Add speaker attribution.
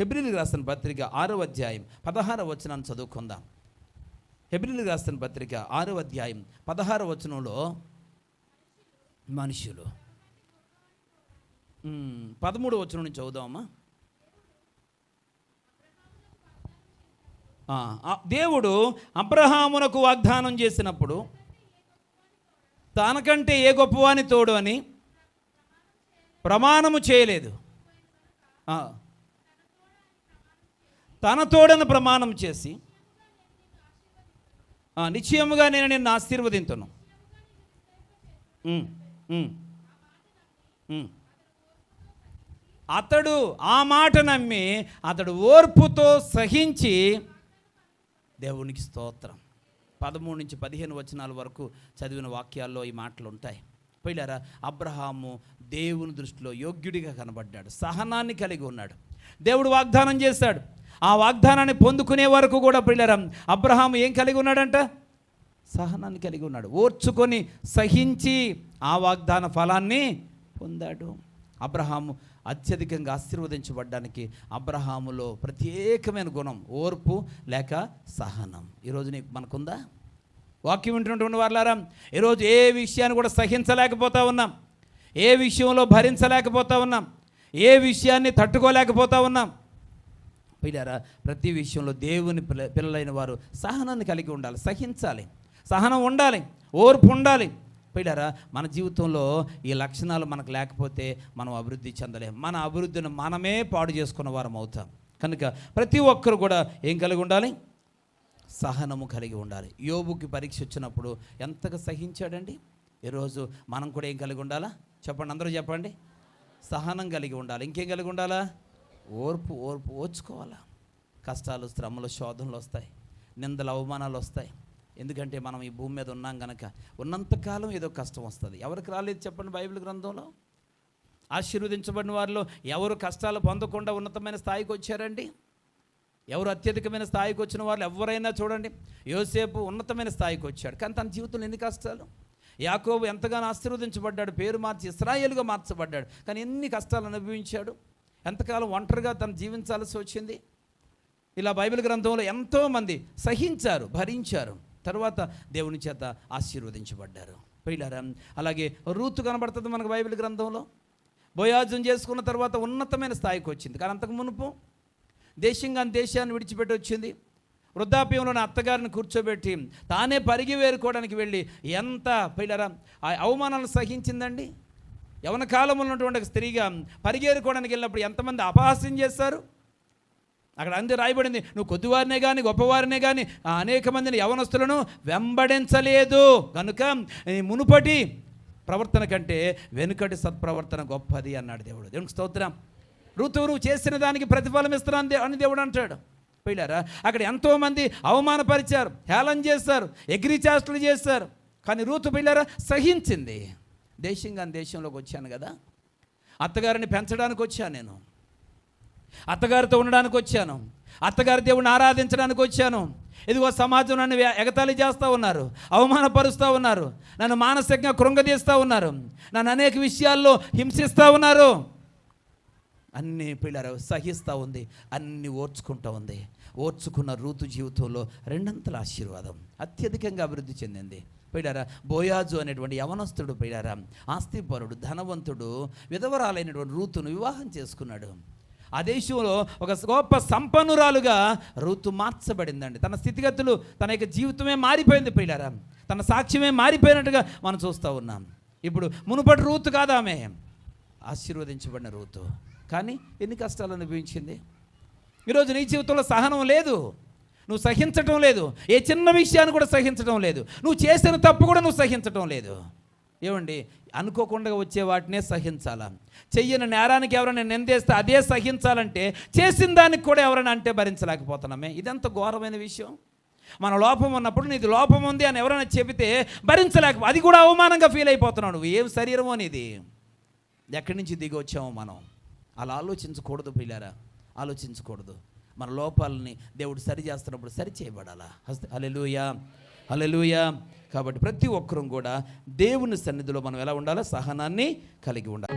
Speaker 1: హెబ్రీయులకు రాసిన పత్రిక 6వ అధ్యాయం 16వ వచనాన్ని చదువుకుందాం. హెబ్రీయులకు రాసిన పత్రిక 6వ అధ్యాయం 16వ వచనంలో మనుషులు 13వ వచనం నుంచి చదువుదామా. దేవుడు అబ్రహామునకు వాగ్దానం చేసినప్పుడు తనకంటే ఏ గొప్పవాని తోడు అని ప్రమాణము చేయలేదు. తన తోడని ప్రమాణం చేసి నిశ్చయముగా నేను నిన్ను ఆశీర్వదింతును. అతడు ఆ మాట నమ్మి అతడు ఓర్పుతో సహించి, దేవునికి స్తోత్రం. 13 నుంచి 15 వచనాల వరకు చదివిన వాక్యాల్లో ఈ మాటలు ఉంటాయి. పిల్లరా, అబ్రహాము దేవుని దృష్టిలో యోగ్యుడిగా కనబడ్డాడు, సహనాన్ని కలిగి ఉన్నాడు. దేవుడు వాగ్దానం చేశాడు, ఆ వాగ్దానాన్ని పొందుకునే వరకు కూడా పిల్లరా అబ్రహాము ఏం కలిగి ఉన్నాడంట? సహనాన్ని కలిగి ఉన్నాడు. ఓర్చుకొని సహించి ఆ వాగ్దాన ఫలాన్ని పొందాడు. అబ్రహాము అత్యధికంగా ఆశీర్వదించబడ్డానికి అబ్రహాములో ప్రత్యేకమైన గుణం ఓర్పు లేక సహనం. ఈరోజు మనకుందా? వాక్యం వింటున్నటువంటి వారులారా, ఈరోజు ఏ విషయాన్ని కూడా సహించలేకపోతా ఉన్నాం, ఏ విషయంలో భరించలేకపోతా ఉన్నాం, ఏ విషయాన్ని తట్టుకోలేకపోతా ఉన్నాం. పిల్లారా, ప్రతి విషయంలో దేవుని పిల్లలైన వారు సహనాన్ని కలిగి ఉండాలి, సహించాలి, సహనం ఉండాలి, ఓర్పు ఉండాలి. పిల్లారా, మన జీవితంలో ఈ లక్షణాలు మనకు లేకపోతే మనం అభివృద్ధి చెందలేం. మన అభివృద్ధిని మనమే పాడు చేసుకున్న వారం అవుతాం. కనుక ప్రతి ఒక్కరు కూడా ఏం కలిగి ఉండాలి? సహనము కలిగి ఉండాలి. యోబుకి పరీక్ష వచ్చినప్పుడు ఎంతగా సహించాడండి. ఈరోజు మనం కూడా ఏం కలిగి ఉండాలా? చెప్పండి, అందరూ చెప్పండి. సహనం కలిగి ఉండాలి. ఇంకేం కలిగి ఉండాలా? ఓర్పు ఓర్చుకోవాలా. కష్టాలు, శ్రమలు, శోధనలు వస్తాయి, నిందలు, అవమానాలు వస్తాయి. ఎందుకంటే మనం ఈ భూమి మీద ఉన్నాం కనుక ఉన్నంతకాలం ఏదో కష్టం వస్తుంది. ఎవరికి రాలేదు చెప్పండి? బైబిల్ గ్రంథంలో ఆశీర్వదించబడిన వారిలో ఎవరు కష్టాలు పొందకుండా ఉన్నతమైన స్థాయికి వచ్చారండి? ఎవరు అత్యధికమైన స్థాయికి వచ్చిన వాళ్ళు ఎవరైనా చూడండి. యోసేపు ఉన్నతమైన స్థాయికి వచ్చాడు, కానీ తన జీవితంలో ఎన్ని కష్టాలు. యాకోబు ఎంతగానో ఆశీర్వదించబడ్డాడు, పేరు మార్చి ఇశ్రాయేలుగా మార్చబడ్డాడు, కానీ ఎన్ని కష్టాలు అనుభవించాడు. ఎంతకాలం ఒంటరిగా తను జీవించాల్సి వచ్చింది. ఇలా బైబిల్ గ్రంథంలో ఎంతోమంది సహించారు, భరించారు, తర్వాత దేవుని చేత ఆశీర్వదించబడ్డారు. పిల్లారా, అలాగే రూతు కనబడుతుంది మనకు బైబిల్ గ్రంథంలో. బోయాజును చేసుకున్న తర్వాత ఉన్నతమైన స్థాయికి వచ్చింది, కానీ అంతకు మునుపు దేశంగా దేశాన్ని విడిచిపెట్టి వచ్చింది. వృద్ధాప్యంలోని అత్తగారిని కూర్చోబెట్టి తానే పరిగి వేరుకోవడానికి వెళ్ళి ఎంత పిల్లరా ఆ అవమానాలను సహించిందండి. యవన కాలంలో ఉన్నటువంటి స్త్రీగా పరిగేరుకోవడానికి వెళ్ళినప్పుడు ఎంతమంది అపహాస్యం చేస్తారు. అక్కడ అంతే రాయబడింది, నువ్వు కొద్దివారినే కానీ గొప్పవారినే కానీ అనేక మందిని యవనస్తులను వెంబడించలేదు కనుక మునుపటి ప్రవర్తన కంటే వెనుకటి సత్ప్రవర్తన గొప్పది అన్నాడు దేవుడు. దేవునికి స్తోత్రం. ఋతువు నువ్వు చేసిన దానికి ప్రతిఫలం ఇస్తున్నాను అని దేవుడు అంటాడు. పిల్లారా, అక్కడ ఎంతోమంది అవమానపరిచారు, హేళన చేస్తారు, ఎగ్రిచాస్టులు చేస్తారు, కానీ రూతు పిల్లారా సహించింది. దేశంలోకి వచ్చాను కదా, అత్తగారిని పెంచడానికి వచ్చాను, నేను అత్తగారితో ఉండడానికి వచ్చాను, అత్తగారి దేవుడిని ఆరాధించడానికి వచ్చాను. ఇదిగో సమాజం నన్ను ఎగతాళి చేస్తూ ఉన్నారు, అవమానపరుస్తూ ఉన్నారు, నన్ను మానసికంగా కృంగదీస్తూ ఉన్నారు, నన్ను అనేక విషయాల్లో హింసిస్తూ ఉన్నారు. అన్ని పిల్లలు సహిస్తూ ఉంది, అన్ని ఓర్చుకుంటూ ఉంది. ఓర్చుకున్న రూతు జీవితంలో రెండంతల ఆశీర్వాదం అత్యధికంగా అభివృద్ధి చెందింది. పిల్లారా, బోయాజు అనేటువంటి యవనస్తుడు పిల్లారా ఆస్తిపరుడు, ధనవంతుడు, విధవరాలైనటువంటి రూతును వివాహం చేసుకున్నాడు. ఆ దేశంలో ఒక గొప్ప సంపన్నురాలుగా రూతు మార్చబడిందండి. తన స్థితిగతులు, తన యొక్క జీవితమే మారిపోయింది పిల్లారా, తన సాక్ష్యమే మారిపోయినట్టుగా మనం చూస్తూ ఉన్నాం. ఇప్పుడు మునుపటి రూతు కాదు ఆమె, ఆశీర్వదించబడిన రూతు. కానీ ఎన్ని కష్టాలు అనుభవించింది. ఈరోజు నీ జీవితంలో సహనం లేదు, నువ్వు సహించటం లేదు, ఏ చిన్న విషయాన్ని కూడా సహించడం లేదు, నువ్వు చేసిన తప్పు కూడా నువ్వు సహించటం లేదు. ఏమండి, అనుకోకుండా వచ్చే వాటినే సహించాలా? చెయ్యని నేరానికి ఎవరైనా నిందేస్తే అదే సహించాలంటే చేసిన దానికి కూడా ఎవరైనా అంటే భరించలేకపోతున్నామే. ఇదంత ఘోరమైన విషయం. మన లోపం ఉన్నప్పుడు నీది లోపం ఉంది అని ఎవరైనా చెబితే అది కూడా అవమానంగా ఫీల్ అయిపోతున్నావు. నువ్వు ఏం శరీరమో నీది, ఎక్కడి నుంచి దిగి వచ్చామో మనం. అలా ఆలోచించకూడదు పిల్లారా, ఆలోచించకూడదు. మన లోపాలని దేవుడు సరి చేస్తున్నప్పుడు సరి చేయబడాలా. హల్లెలూయా, హల్లెలూయా. కాబట్టి ప్రతి ఒక్కరూ కూడా దేవుని సన్నిధిలో మనం ఎలా ఉండాలో సహనాన్ని కలిగి ఉండాలి.